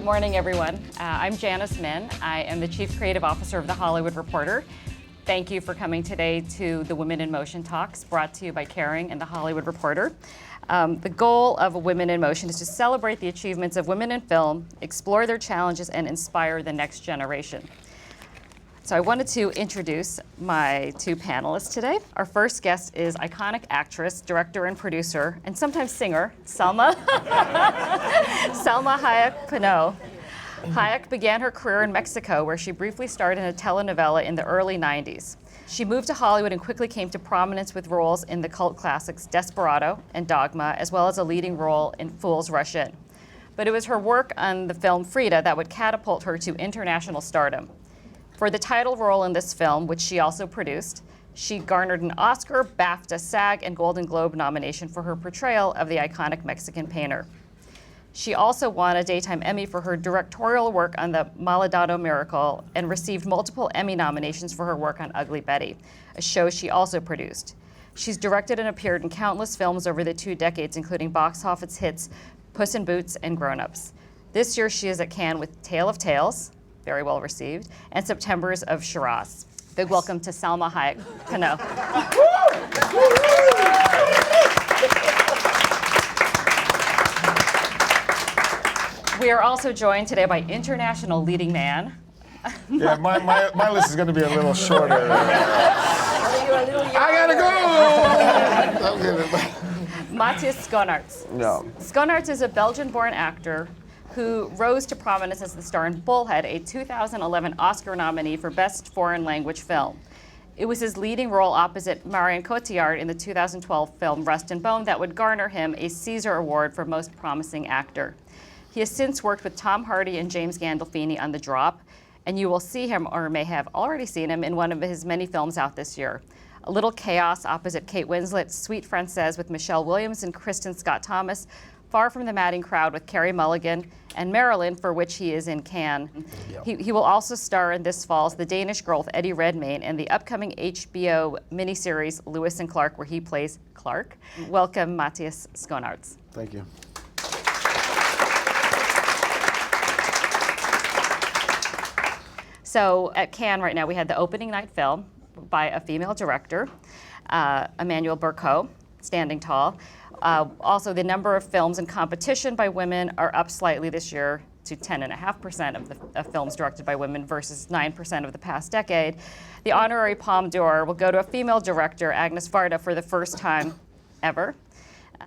Good morning, everyone. I'm Janice Min. I am the Chief Creative Officer of The Hollywood Reporter. Thank you for coming today to the Women in Motion Talks, brought to you by Kering and The Hollywood Reporter. The goal of Women in Motion is to celebrate the achievements of women in film, explore their challenges, and inspire the next generation. So I wanted to introduce my two panelists today. Our first guest is iconic actress, director, and producer, and sometimes singer, Salma Hayek Matthias. Hayek began her career in Mexico, where she briefly starred in a telenovela in the early 90s. She moved to Hollywood and quickly came to prominence with roles in the cult classics Desperado and Dogma, as well as a leading role in Fools Rush In. But it was her work on the film Frida that would catapult her to international stardom. For the title role in this film, which she also produced, she garnered an Oscar, BAFTA, SAG, and Golden Globe nomination for her portrayal of the iconic Mexican painter. She also won a Daytime Emmy for her directorial work on the Malgrado Miracle and received multiple Emmy nominations for her work on Ugly Betty, a show she also produced. She's directed and appeared in countless films over the 2 decades, including box office hits Puss in Boots and Grown Ups. This year she is at Cannes with Tale of Tales, very well received, and September's of Shiraz. Big welcome to Salma Hayek Matthias. We are also joined today by international leading man. Yeah, my list is going to be a little shorter. I gotta go! Matthias Schoenaerts. No. Schoenaerts is a Belgian-born actor who rose to prominence as the star in Bullhead, a 2011 Oscar nominee for Best Foreign Language Film. It was his leading role opposite Marion Cotillard in the 2012 film Rust and Bone that would garner him a Caesar Award for Most Promising Actor. He has since worked with Tom Hardy and James Gandolfini on The Drop, and you will see him, or may have already seen him, in one of his many films out this year. A Little Chaos opposite Kate Winslet, Sweet Frances with Michelle Williams and Kristen Scott Thomas, Far from the Madding Crowd with Carey Mulligan, and Marilyn, for which he is in Cannes. Yep. He will also star in this fall's The Danish Girl with Eddie Redmayne and the upcoming HBO miniseries Lewis and Clark, where he plays Clark. Welcome, Matthias Schoenaerts. Thank you. So at Cannes right now, we had the opening night film by a female director, Emmanuelle Bercot, Standing Tall. Also, the number of films in competition by women are up slightly this year to 10.5% of films directed by women versus 9% of the past decade. The honorary Palme d'Or will go to a female director, Agnes Varda, for the first time ever.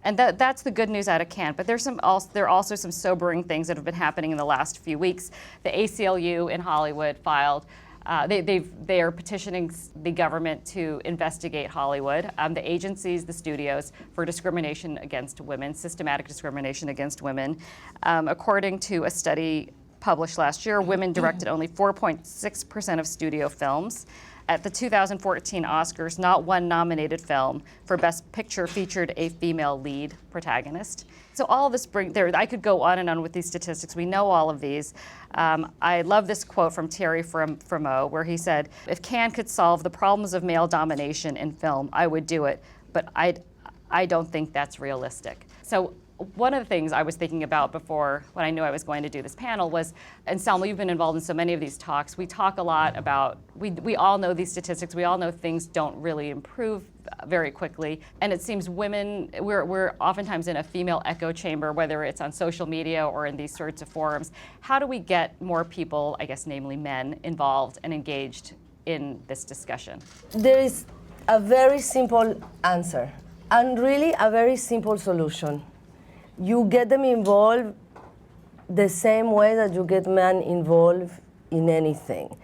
And that's the good news out of Cannes. But there are also some sobering things that have been happening in the last few weeks. The ACLU in Hollywood filed. They are petitioning the government to investigate Hollywood, the agencies, the studios, for discrimination against women, systematic discrimination against women. According to a study published last year, women directed only 4.6% of studio films. At the 2014 Oscars, not one nominated film for Best Picture featured a female lead protagonist. So all of this I could go on and on with these statistics. We know all of these. I love this quote from Thierry Frémaux, where he said, "If Cannes could solve the problems of male domination in film, I would do it, but I don't think that's realistic." So one of the things I was thinking about before, when I knew I was going to do this panel, was, and Salma, you've been involved in so many of these talks, we talk a lot about, we all know these statistics, we all know things don't really improve very quickly, and it seems women, we're oftentimes in a female echo chamber, whether it's on social media or in these sorts of forums. How do we get more people, I guess namely men, involved and engaged in this discussion? There is a very simple answer, and really a very simple solution. You get them involved the same way that you get men involved in anything.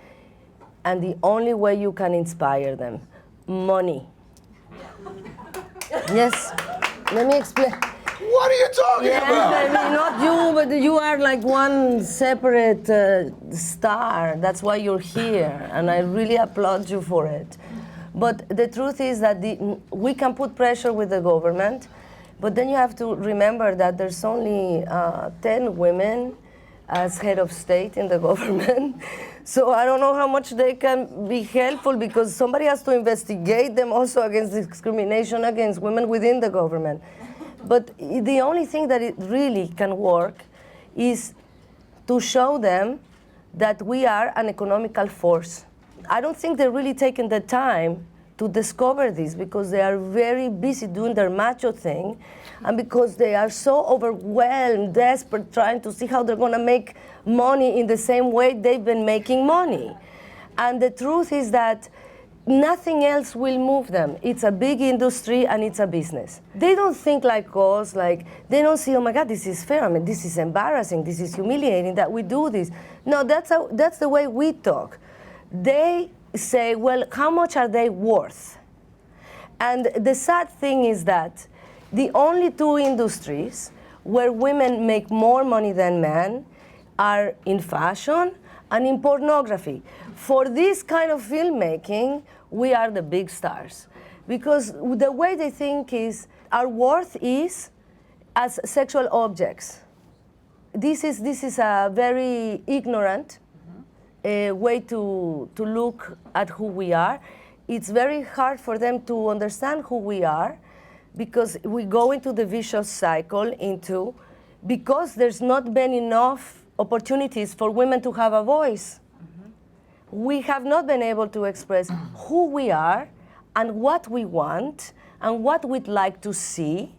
And the only way you can inspire them, money. Yes, let me explain. What are you talking about? I mean, not you, but you are like one separate star. That's why you're here, and I really applaud you for it. But the truth is that we can put pressure with the government, but then you have to remember that there's only 10 women as head of state in the government. So I don't know how much they can be helpful, because somebody has to investigate them also against discrimination against women within the government. But the only thing that it really can work is to show them that we are an economical force. I don't think they're really taking the time to discover this because they are very busy doing their macho thing and because they are so overwhelmed, desperate, trying to see how they're going to make money in the same way they've been making money. And the truth is that nothing else will move them. It's a big industry and it's a business. They don't think like us, like they don't see, oh my God, this is fair. I mean, this is embarrassing. This is humiliating that we do this. No, that's the way we talk. They say, well, how much are they worth? And the sad thing is that the only two industries where women make more money than men are in fashion and in pornography. For this kind of filmmaking, we are the big stars. Because the way they think is our worth is as sexual objects. This is a very ignorant way to look at who we are. It's very hard for them to understand who we are because we go into the vicious cycle because there's not been enough opportunities for women to have a voice. We have not been able to express who we are and what we want and what we'd like to see.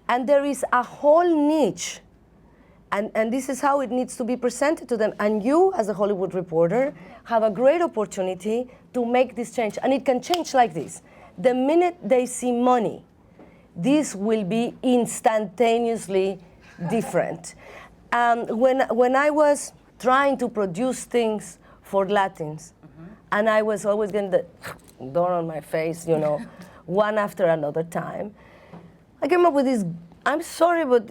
And there is a whole niche. And this is how it needs to be presented to them. And you, as a Hollywood reporter, have a great opportunity to make this change. And it can change like this. The minute they see money, this will be instantaneously different. When I was trying to produce things for Latins, and I was always getting the door on my face, one after another time, I came up with this, I'm sorry, but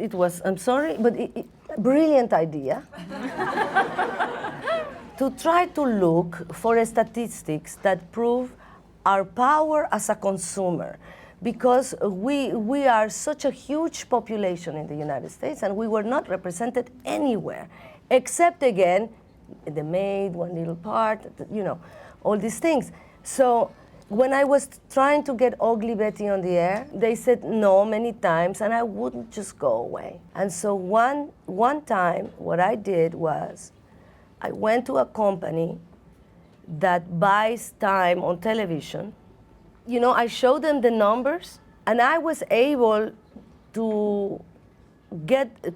brilliant idea to try to look for statistics that prove our power as a consumer. Because we are such a huge population in the United States and we were not represented anywhere, except again, the maid, one little part, all these things. So when I was trying to get Ugly Betty on the air, they said no many times and I wouldn't just go away. And so one time what I did was I went to a company that buys time on television. I showed them the numbers, and I was able to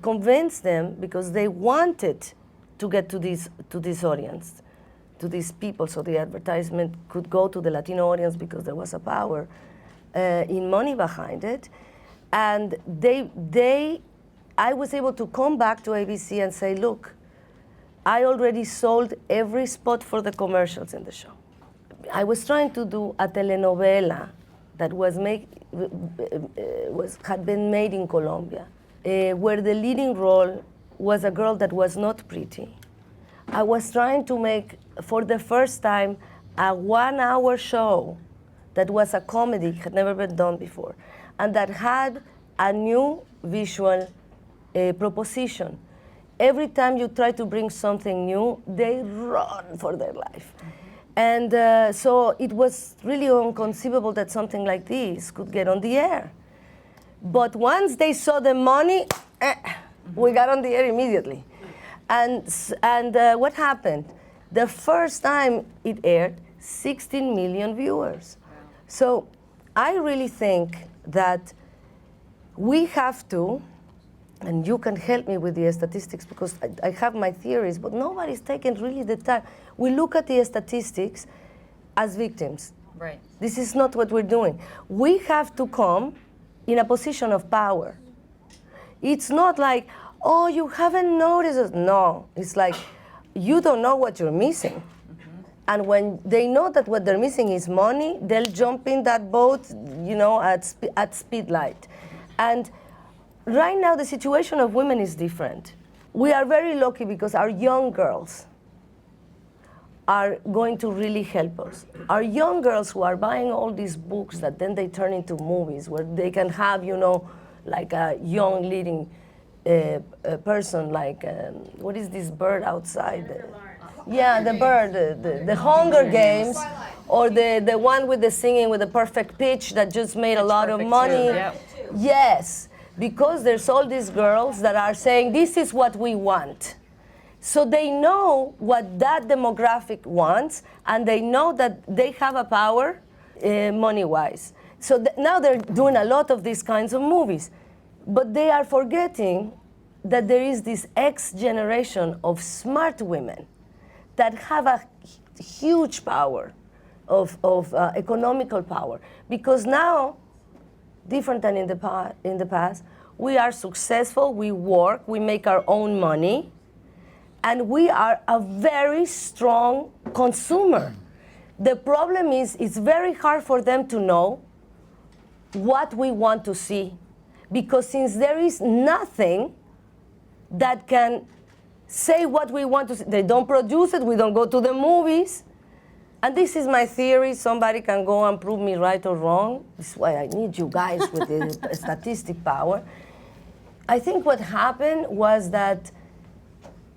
convince them because they wanted to get to this audience, to these people, so the advertisement could go to the Latino audience because there was a power in money behind it. And I was able to come back to ABC and say, look, I already sold every spot for the commercials in the show. I was trying to do a telenovela that had been made in Colombia, where the leading role was a girl that was not pretty. I was trying to make, for the first time, a 1-hour show that was a comedy, had never been done before, and that had a new visual proposition. Every time you try to bring something new, they run for their life. And so it was really inconceivable that something like this could get on the air. But once they saw the money, we got on the air immediately. And what happened? The first time it aired, 16 million viewers. So I really think that we have to, and you can help me with the statistics because I have my theories, but nobody's taken really the time. We look at the statistics as victims. Right. This is not what we're doing. We have to come in a position of power. It's not like, oh, you haven't noticed it. No, it's like, you don't know what you're missing. Mm-hmm. And when they know that what they're missing is money, they'll jump in that boat, at speed light. And right now, the situation of women is different. We are very lucky because our young girls are going to really help us. Our young girls who are buying all these books that then they turn into movies where they can have, like a young leading person, like, what is this bird outside? The bird, the Hunger Games, or the one with the singing with the perfect pitch that just made a lot of money. Yep. Yes. Because there's all these girls that are saying, this is what we want. So they know what that demographic wants, and they know that they have a power money-wise. So now they're doing a lot of these kinds of movies. But they are forgetting that there is this X generation of smart women that have a huge power of economical power. Because now, different than in the past, we are successful, we work, we make our own money, and we are a very strong consumer. The problem is, it's very hard for them to know what we want to see. Because since there is nothing that can say what we want to see, they don't produce it, we don't go to the movies. And this is my theory, somebody can go and prove me right or wrong. This is why I need you guys with the statistic power. I think what happened was that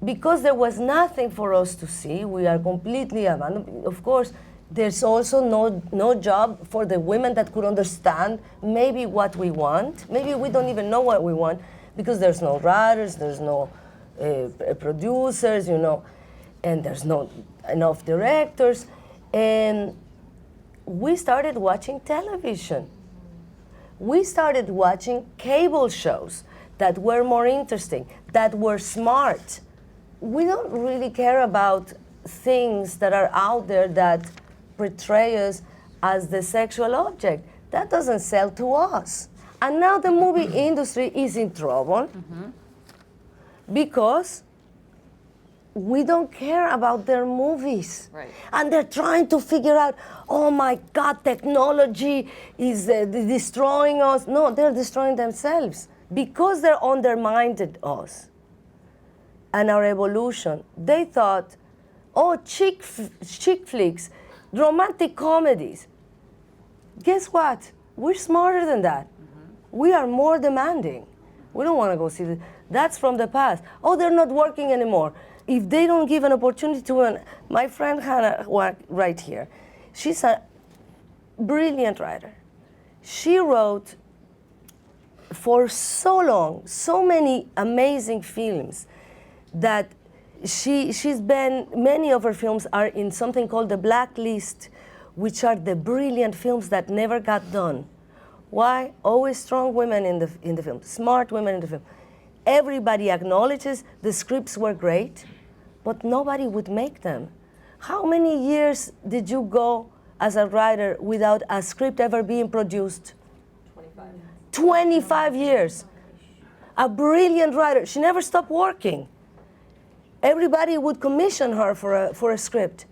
because there was nothing for us to see, we are completely abandoned. Of course, there's also no job for the women that could understand maybe what we want. Maybe we don't even know what we want because there's no writers, there's no producers, and there's not enough directors. And we started watching television. We started watching cable shows that were more interesting, that were smart. We don't really care about things that are out there that portray us as the sexual object. That doesn't sell to us. And now the movie industry is in trouble because we don't care about their movies. Right. And they're trying to figure out, oh my God, technology is destroying us. No, they're destroying themselves because they're undermined us and our evolution. They thought, oh, chick flicks, romantic comedies. Guess what? We're smarter than that. We are more demanding. We don't want to go see this. That's from the past. Oh, they're not working anymore. If they don't give an opportunity to my friend Hannah right here, she's a brilliant writer. She wrote for so long, so many amazing films that many of her films are in something called the blacklist, which are the brilliant films that never got done. Why? Always strong women in the film, smart women in the film. Everybody acknowledges the scripts were great, but nobody would make them. How many years did you go as a writer without a script ever being produced? 25. 25 years. A brilliant writer. She never stopped working. Everybody would commission her for a script.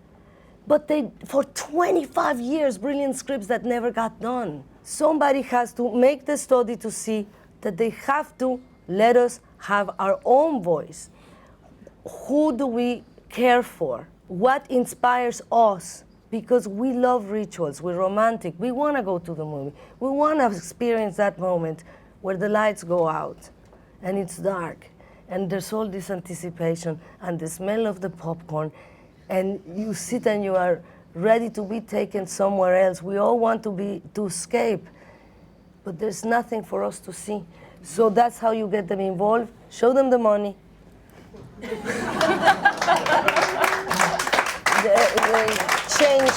But for 25 years, brilliant scripts that never got done. Somebody has to make the study to see that they have to let us have our own voice. Who do we care for? What inspires us? Because we love rituals, we're romantic, we want to go to the movie. We want to experience that moment where the lights go out and it's dark and there's all this anticipation and the smell of the popcorn and you sit and you are ready to be taken somewhere else. We all want to escape, but there's nothing for us to see. So that's how you get them involved. Show them the money. they change.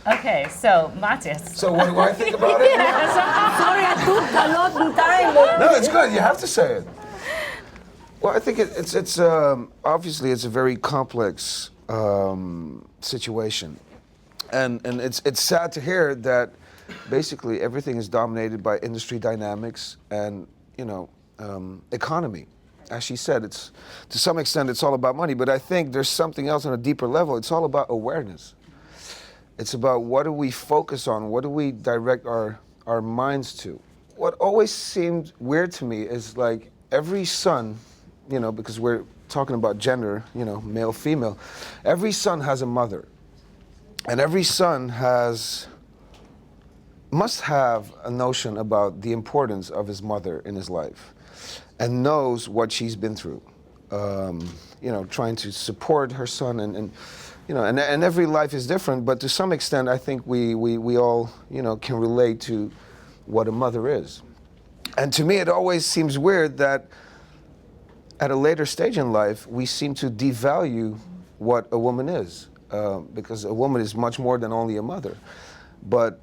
Okay, so Matthias. So what do I think about it? Sorry, I took a lot of time. No, it's good. You have to say it. Well, I think it's obviously it's a very complex situation, and it's sad to hear that basically everything is dominated by industry dynamics and economy. As she said, it's to some extent it's all about money, but I think there's something else on a deeper level. It's all about awareness. It's about what do we focus on, what do we direct our minds to. What always seemed weird to me is like every son, because we're talking about gender, male, female, every son has a mother. And every son must have a notion about the importance of his mother in his life and knows what she's been through, trying to support her son and every life is different, but to some extent I think we all, can relate to what a mother is. And to me it always seems weird that at a later stage in life, we seem to devalue what a woman is, because a woman is much more than only a mother. But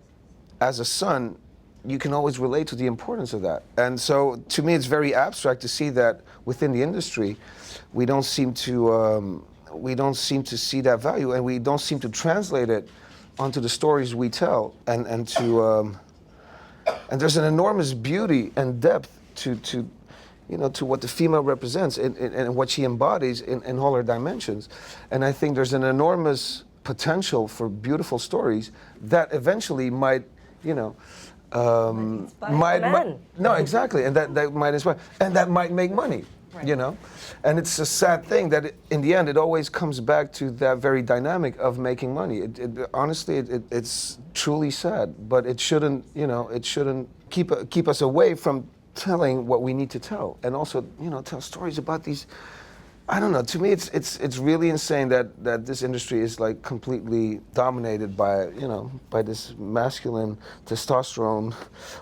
as a son, you can always relate to the importance of that. And so to me, it's very abstract to see that within the industry, we don't seem to see that value, and we don't seem to translate it onto the stories we tell, and there's an enormous beauty and depth to what the female represents and what she embodies in all her dimensions. And I think there's an enormous potential for beautiful stories that eventually might no, exactly, and that might inspire, and that might make money, right. And it's a sad thing that in the end it always comes back to that very dynamic of making money. Honestly, it's truly sad, but it shouldn't keep us away from telling what we need to tell, and also tell stories about these. I don't know. To me, it's really insane that this industry is like completely dominated by this masculine testosterone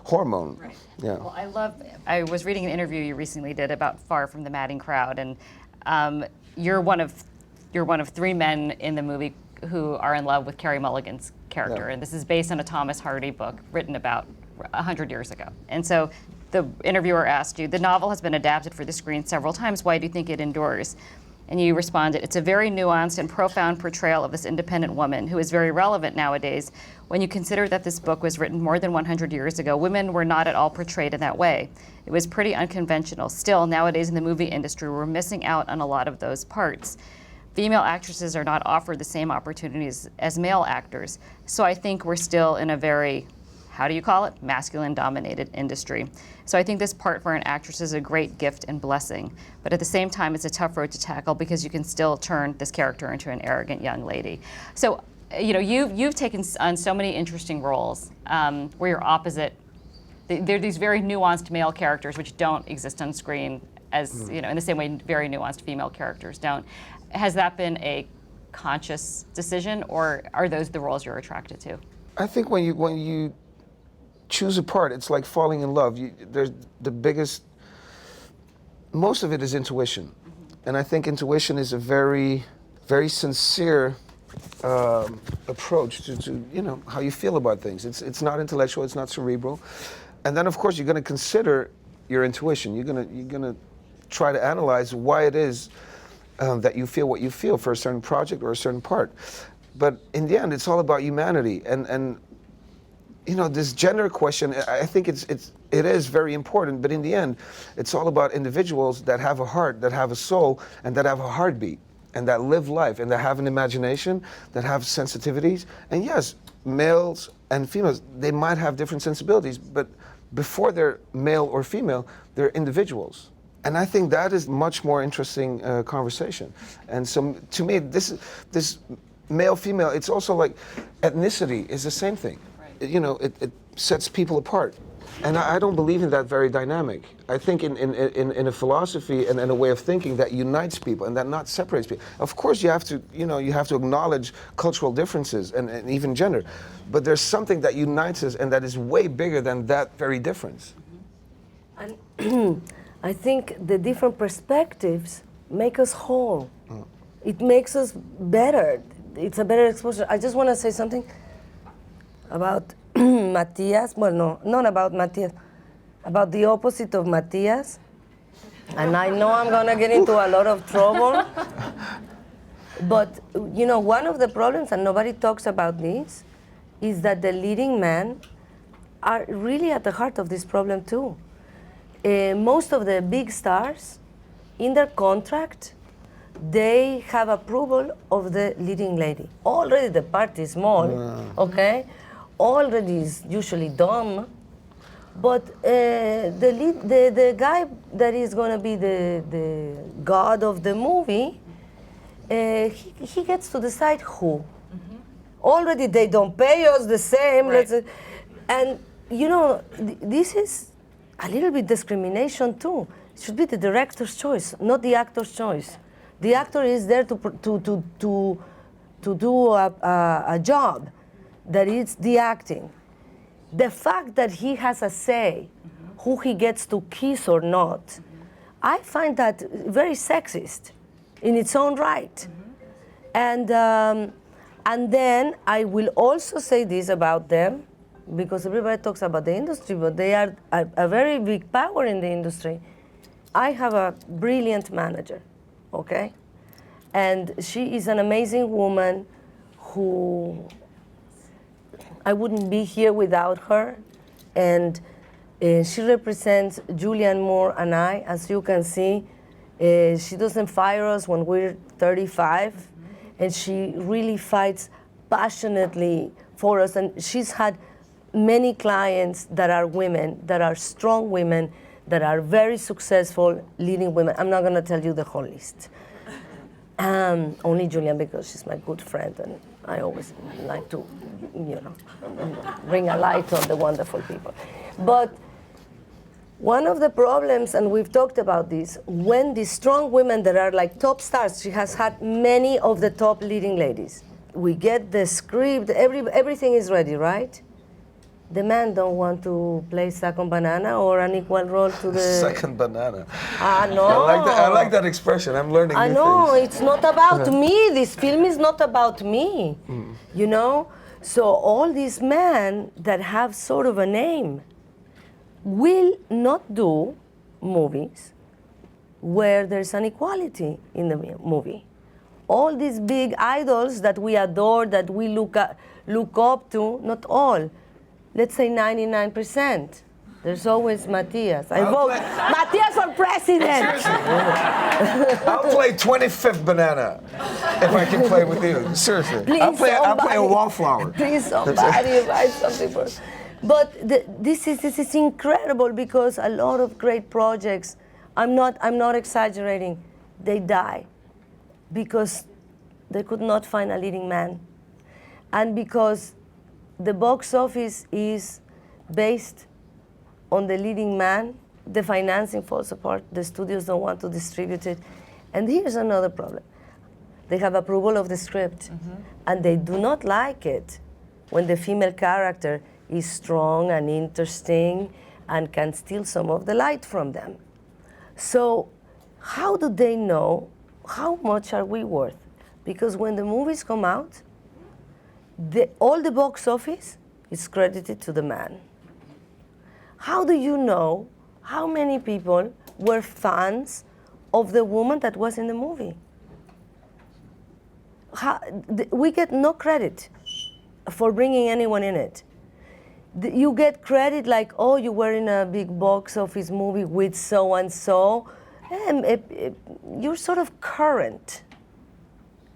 hormone. Right. Yeah. Well, I was reading an interview you recently did about Far from the Madding Crowd, and you're one of 3 men in the movie who are in love with Carey Mulligan's character, Yeah. and this is based on a Thomas Hardy book written about 100 years ago. And so the interviewer asked you, the novel has been adapted for the screen several times. Why do you think it endures? And you responded, it's a very nuanced and profound portrayal of this independent woman who is very relevant nowadays. When you consider that this book was written more than 100 years ago, women were not at all portrayed in that way. It was pretty unconventional. Still, nowadays in the movie industry, we're missing out on a lot of those parts. Female actresses are not offered the same opportunities as male actors. So I think we're still in a very, how do you call it, masculine-dominated industry. So I think this part for an actress is a great gift and blessing, but at the same time, it's a tough road to tackle because you can still turn this character into an arrogant young lady. So, you've taken on so many interesting roles where you're opposite. There are these very nuanced male characters which don't exist on screen as, in the same way very nuanced female characters don't. Has that been a conscious decision, or are those the roles you're attracted to? I think when you choose a part, it's like falling in love. Most of it is intuition. And I think intuition is a very, very sincere approach to how you feel about things. It's not intellectual, it's not cerebral. And then of course you're gonna consider your intuition. You're gonna try to analyze why it is that you feel what you feel for a certain project or a certain part. But in the end, it's all about humanity. And this gender question, I think it is very important, but in the end, it's all about individuals that have a heart, that have a soul, and that have a heartbeat, and that live life, and that have an imagination, that have sensitivities. And yes, males and females, they might have different sensibilities, but before they're male or female, they're individuals. And I think that is much more interesting conversation. And so to me, this male, female, it's also like ethnicity is the same thing. It sets people apart. And I don't believe in that very dynamic. I think in a philosophy and a way of thinking that unites people and that not separates people. Of course you have to acknowledge cultural differences and even gender. But there's something that unites us and that is way bigger than that very difference. And I think the different perspectives make us whole. It makes us better. It's a better exposure. I just want to say something about Matthias. Well, no, not about Matthias. About the opposite of Matthias. And I know I'm going to get into a lot of trouble. But, one of the problems, and nobody talks about this, is that the leading men are really at the heart of this problem too. Most of the big stars, in their contract, they have approval of the leading lady. Already the part is small, okay? Already is usually dumb, but the guy that is going to be the god of the movie, he gets to decide who. Already they don't pay us the same, right. And this is a little bit discrimination too. It should be the director's choice, not the actor's choice. The actor is there to do a job that is the acting. The fact that he has a say who he gets to kiss or not, I find that very sexist in its own right. And then I will also say this about them, because everybody talks about the industry, but they are a very big power in the industry. I have a brilliant manager, okay? And she is an amazing woman who I wouldn't be here without her. And she represents Julianne Moore and I, as you can see. She doesn't fire us when we're 35, and she really fights passionately for us. And she's had many clients that are women, that are strong women, that are very successful leading women. I'm not going to tell you the whole list. Only Julianne, because she's my good friend, and I always like to, bring a light on the wonderful people. But one of the problems, and we've talked about this, when the strong women that are like top stars, she has had many of the top leading ladies. We get the script, everything is ready, right? The men don't want to play second banana or an equal role to the... Second banana. No. I like that expression. I'm learning new things. It's not about me. This film is not about me, So all these men that have sort of a name will not do movies where there's an equality in the movie. All these big idols that we adore, that we look up to, not all. Let's say 99%. There's always Matthias. I vote Matthias for president. I'll play 25th banana if I can play with you. Seriously. Please, I'll play a wallflower. Please, somebody write something for us. But this is incredible, because a lot of great projects, I'm not exaggerating, they die because they could not find a leading man, and because the box office is based on the leading man, the financing falls apart, the studios don't want to distribute it. And here's another problem. They have approval of the script, and they do not like it when the female character is strong and interesting and can steal some of the light from them. So how do they know how much are we worth? Because when the movies come out, all the box office is credited to the man. How do you know how many people were fans of the woman that was in the movie? We get no credit for bringing anyone in it. You get credit like, oh, you were in a big box office movie with so-and-so. You're sort of current.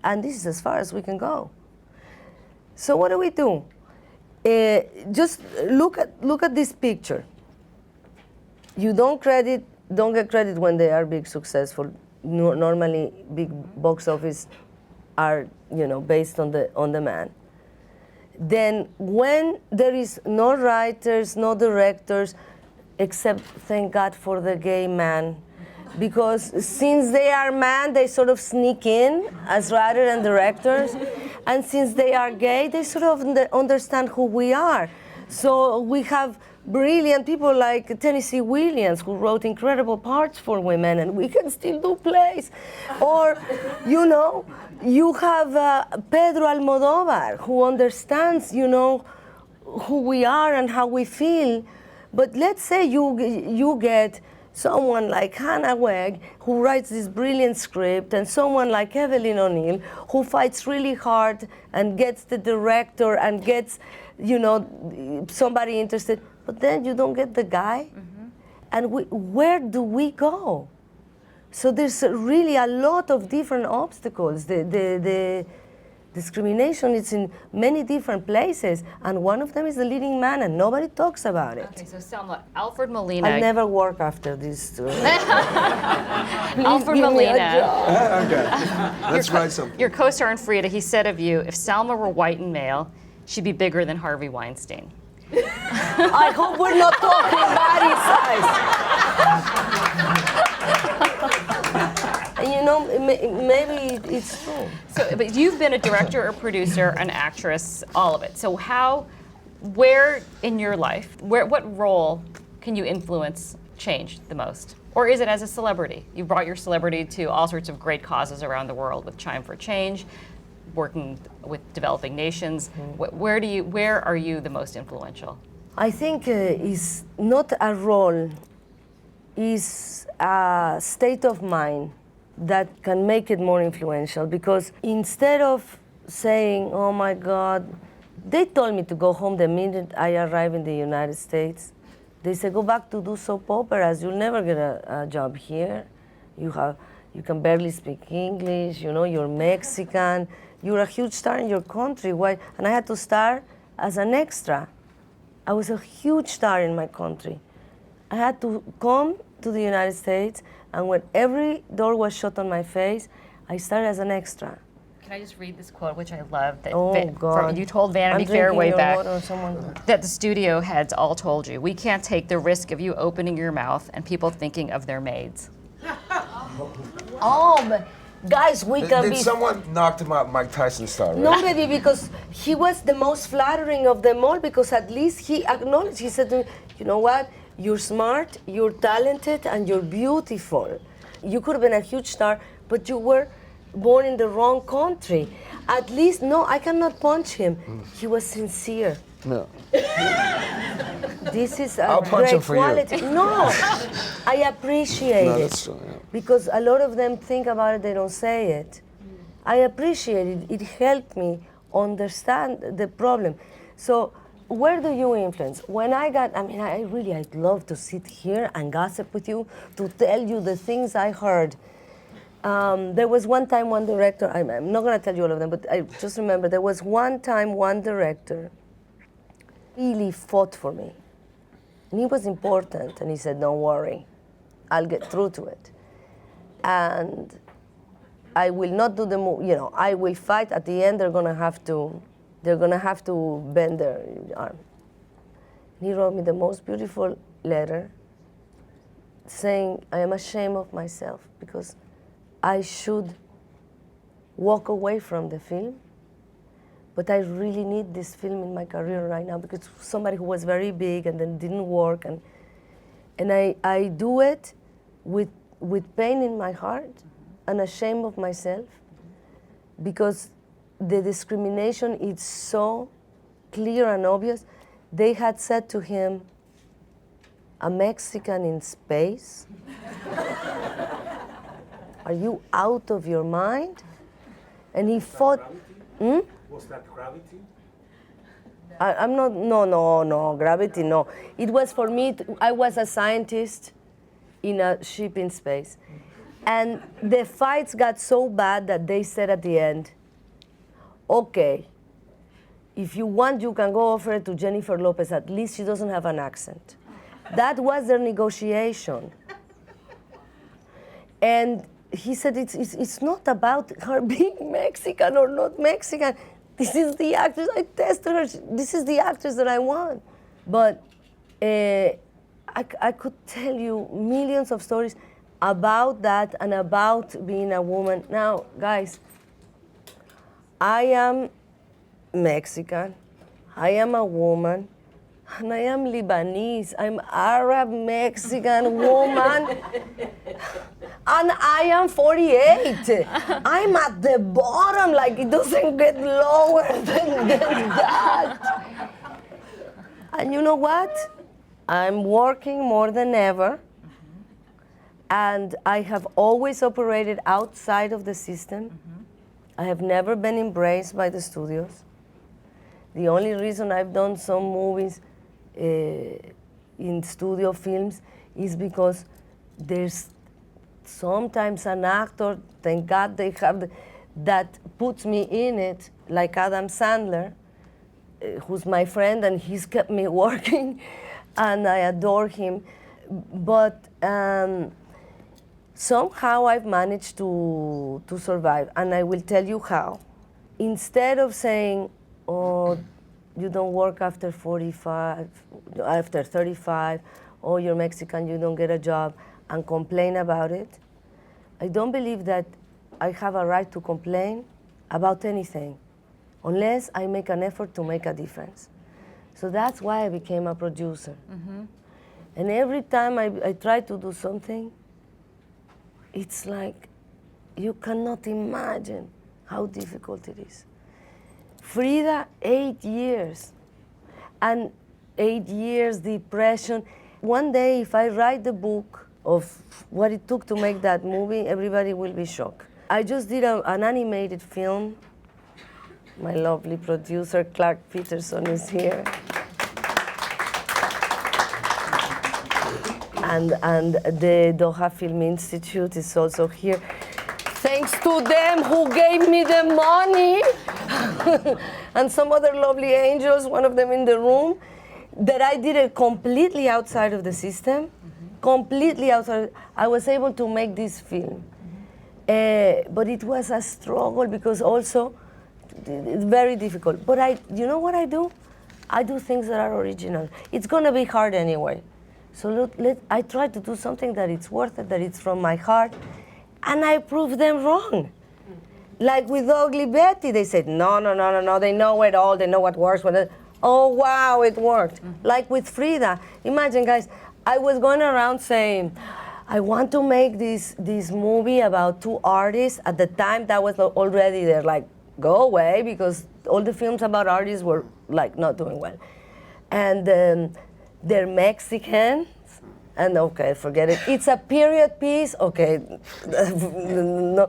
And this is as far as we can go. So what do we do? Just look at this picture. You don't get credit when they are big successful. Normally, big box office are based on the man. Then when there is no writers, no directors, except thank God for the gay man, because since they are men, they sort of sneak in as writers and directors, and since they are gay, they sort of understand who we are. So we have brilliant people like Tennessee Williams, who wrote incredible parts for women, and we can still do plays. Or, you have Pedro Almodóvar, who understands, who we are and how we feel. But let's say you get someone like Hannah Weg, who writes this brilliant script, and someone like Evelyn O'Neill, who fights really hard and gets the director and gets, somebody interested. But then you don't get the guy. And where do we go? So there's really a lot of different obstacles. The discrimination is in many different places, and one of them is the leading man, and nobody talks about it. Okay, so Salma, Alfred Molina. I'll never work after this. Alfred Molina. Okay, let's write something. Your co-star in Frida, he said of you, if Salma were white and male, she'd be bigger than Harvey Weinstein. I hope we're not talking body size. Maybe it's true. So, but you've been a director, a producer, an actress, all of it. So where in your life, what role can you influence change the most? Or is it as a celebrity? You brought your celebrity to all sorts of great causes around the world with Chime for Change, working with developing nations. Where are you the most influential? I think it's not a role, it's a state of mind that can make it more influential, because instead of saying, oh my God, they told me to go home the minute I arrived in the United States. They said, go back to do soap operas. You'll never get a job here. You can barely speak English. You know, you're Mexican. You're a huge star in your country. Why? And I had to start as an extra. I was a huge star in my country. I had to come to the United States, and when every door was shut on my face, I started as an extra. Can I just read this quote, which I love? That Oh, God. You told Vanity I'm Fair drinking way your back water, someone. that the studio heads all told you, we can't take the risk of you opening your mouth and people thinking of their maids. Oh, but guys, we can Did be... someone knocked him out Mike Tyson style, right? No, baby, because he was the most flattering of them all, because at least he acknowledged, he said to me, you know what, you're smart, you're talented, and you're beautiful. You could have been a huge star, but you were born in the wrong country. At least, no, I cannot punch him. He was sincere. No. This is a I'll punch great him for you. quality. No, I appreciate No, it. that's true, yeah. Because a lot of them think about it, they don't say it. I appreciate it. It helped me understand the problem. So where do you influence? When I mean, I'd love to sit here and gossip with you, to tell you the things I heard. There was one time one director, I'm not going to tell you all of them, but I just remember there was one time one director really fought for me. And he was important, and he said, don't worry, I'll get through to it. And I will not do the move, I will fight. At the end, they're gonna have to bend their arm. And he wrote me the most beautiful letter saying, I am ashamed of myself because I should walk away from the film, but I really need this film in my career right now because somebody who was very big and then didn't work, and I do it with pain in my heart and ashamed of myself because the discrimination is so clear and obvious. They had said to him, a Mexican in space? Are you out of your mind? And he fought. Was that Gravity? I'm not, no, Gravity, no. It was for me, I was a scientist in a ship in space. And the fights got so bad that they said at the end, okay, if you want, you can go offer it to Jennifer Lopez. At least she doesn't have an accent. That was their negotiation. And he said, it's not about her being Mexican or not Mexican. This is the actress. I tested her. This is the actress that I want. But I could tell you millions of stories about that and about being a woman. Now, guys, I am Mexican. I am a woman. And I am Lebanese. I'm Arab Mexican woman. And I am 48. I'm at the bottom, like it doesn't get lower than that. And you know what? I'm working more than ever. And I have always operated outside of the system. I have never been embraced by the studios. The only reason I've done some movies in studio films is because there's sometimes an actor, thank God they have, that puts me in it, like Adam Sandler, who's my friend, and he's kept me working, and I adore him. But somehow I've managed to survive, and I will tell you how. Instead of saying, oh, you don't work after 45, after 35, or you're Mexican, you don't get a job, and complain about it. I don't believe that I have a right to complain about anything unless I make an effort to make a difference. So that's why I became a producer. And every time I try to do something, it's like you cannot imagine how difficult it is. Frida, 8 years. And 8 years, depression. One day, if I write the book of what it took to make that movie, everybody will be shocked. I just did an animated film. My lovely producer, Clark Peterson, is here. And the Doha Film Institute is also here. Thanks to them who gave me the money. And some other lovely angels, one of them in the room, that I did it completely outside of the system, completely outside. I was able to make this film. But it was a struggle because also it's very difficult. But you know what I do? I do things that are original. It's gonna be hard anyway. So I try to do something that it's worth it, that it's from my heart, and I prove them wrong. Like with Ugly Betty, they said, no, they know it all, they know what works. Oh, wow, it worked. Like with Frida, imagine, guys, I was going around saying, I want to make this movie about two artists. At the time, that was already there, like, go away, because all the films about artists were, like, not doing well. And they're Mexican, and okay, forget it. It's a period piece, okay, no.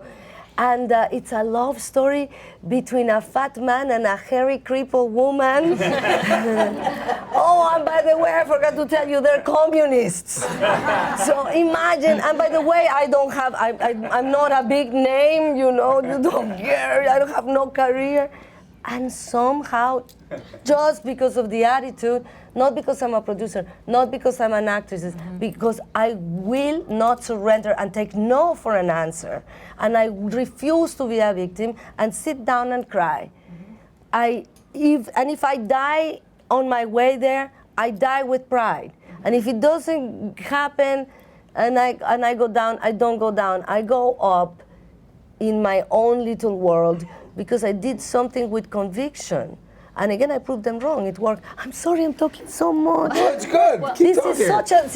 And it's a love story between a fat man and a hairy, crippled woman. Oh, and by the way, I forgot to tell you, they're communists. So imagine, and by the way, I'm not a big name, you know, you don't care, I don't have no career. And somehow, just because of the attitude, not because I'm a producer, not because I'm an actress, because I will not surrender and take no for an answer. And I refuse to be a victim and sit down and cry. If I die on my way there, I die with pride. And if it doesn't happen and I go down, I don't go down. I go up in my own little world because I did something with conviction. And again, I proved them wrong. It worked. I'm sorry, I'm talking so much. No, it's good. Keep This talking. is such a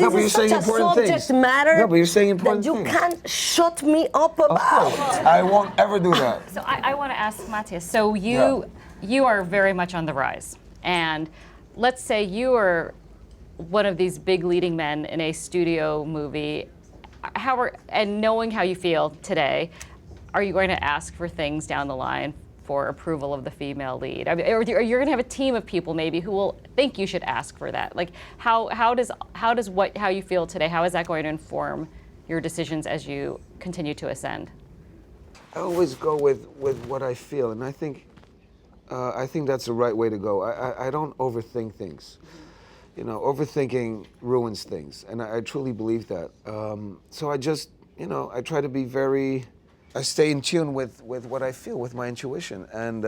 subject things. matter No, but you're saying important that you things. can't shut me up Of about. course. I won't ever do that. So I want to ask Matthias, so you are very much on the rise. And let's say you are one of these big leading men in a studio movie. And knowing how you feel today, are you going to ask for things down the line for approval of the female lead? I mean, or you're going to have a team of people maybe who will think you should ask for that. Like, how you feel today, how is that going to inform your decisions as you continue to ascend? I always go with what I feel, and I think that's the right way to go. I don't overthink things. You know, overthinking ruins things, and I truly believe that. So I just, I try to be I stay in tune with what I feel, with my intuition, and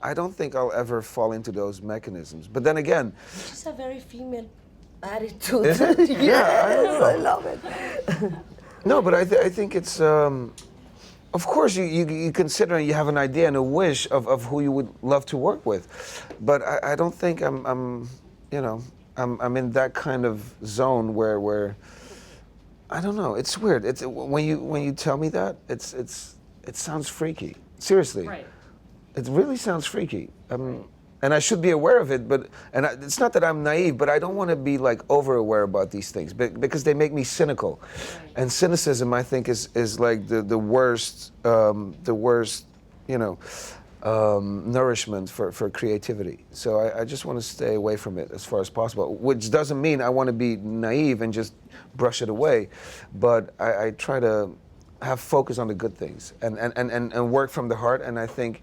I don't think I'll ever fall into those mechanisms. But then again, It's just a very female attitude. Is it? Yes, I love it. no, but I think it's. Of course, you consider and you have an idea and a wish of who you would love to work with, but I don't think I'm in that kind of zone where I don't know. It's weird. It's when you tell me that it sounds freaky. Seriously, Right. It really sounds freaky. And I should be aware of it, it's not that I'm naive, but I don't want to be like over aware about these things because they make me cynical, and cynicism I think is like the worst nourishment for creativity. So I just want to stay away from it as far as possible, which doesn't mean I want to be naive and just brush it away, but I try to have focus on the good things and work from the heart, and I think,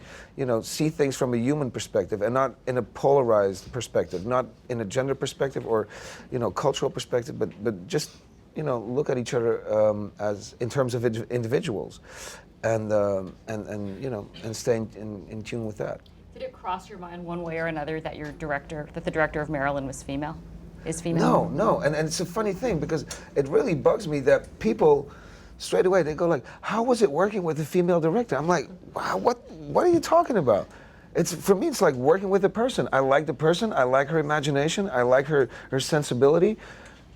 see things from a human perspective and not in a polarized perspective, not in a gender perspective or, cultural perspective, but just, look at each other as in terms of individuals, and stay in tune with that. Did it cross your mind one way or another that the director of Marilyn was female? Is female? No, and it's a funny thing because it really bugs me that people straight away they go like, how was it working with a female director? I'm like, wow, what are you talking about? For me it's like working with a person. I like the person, I like her imagination, I like her sensibility,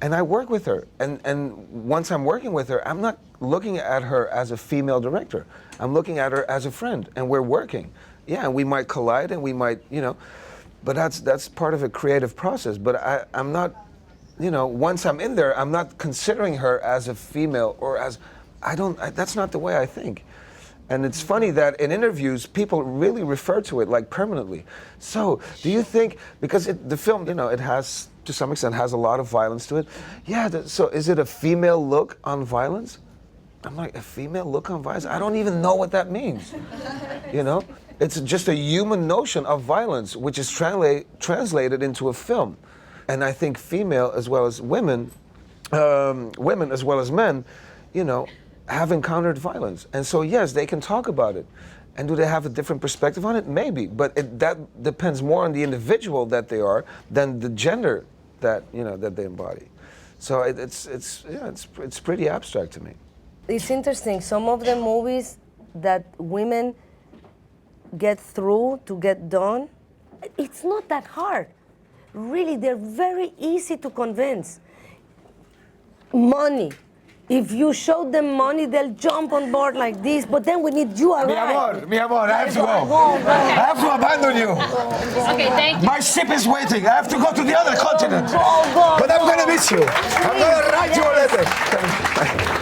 and I work with her. And once I'm working with her, I'm not looking at her as a female director. I'm looking at her as a friend, and we're working. Yeah, and we might collide, and we might, but that's part of a creative process. But I'm not, once I'm in there, I'm not considering her as a female or as, that's not the way I think. And it's funny that in interviews, people really refer to it like permanently. So, do you think, because the film, it has, to some extent, has a lot of violence to it. Yeah, so is it a female look on violence? I'm like, a female look on violence? I don't even know what that means, It's just a human notion of violence, which is translated into a film. And I think female as well as women, women as well as men, have encountered violence. And so, yes, they can talk about it. And do they have a different perspective on it? Maybe, but that depends more on the individual that they are than the gender that, that they embody. So it's pretty abstract to me. It's interesting, some of the movies that women get through to get done, it's not that hard. Really, they're very easy to convince. Money. If you show them money, they'll jump on board like this, but then we need you around. Mi amor, I have to go. I have to abandon you. Okay, thank you. My ship is waiting. I have to go to the other continent. Go. But I'm going to miss you. I'm going to write you a letter.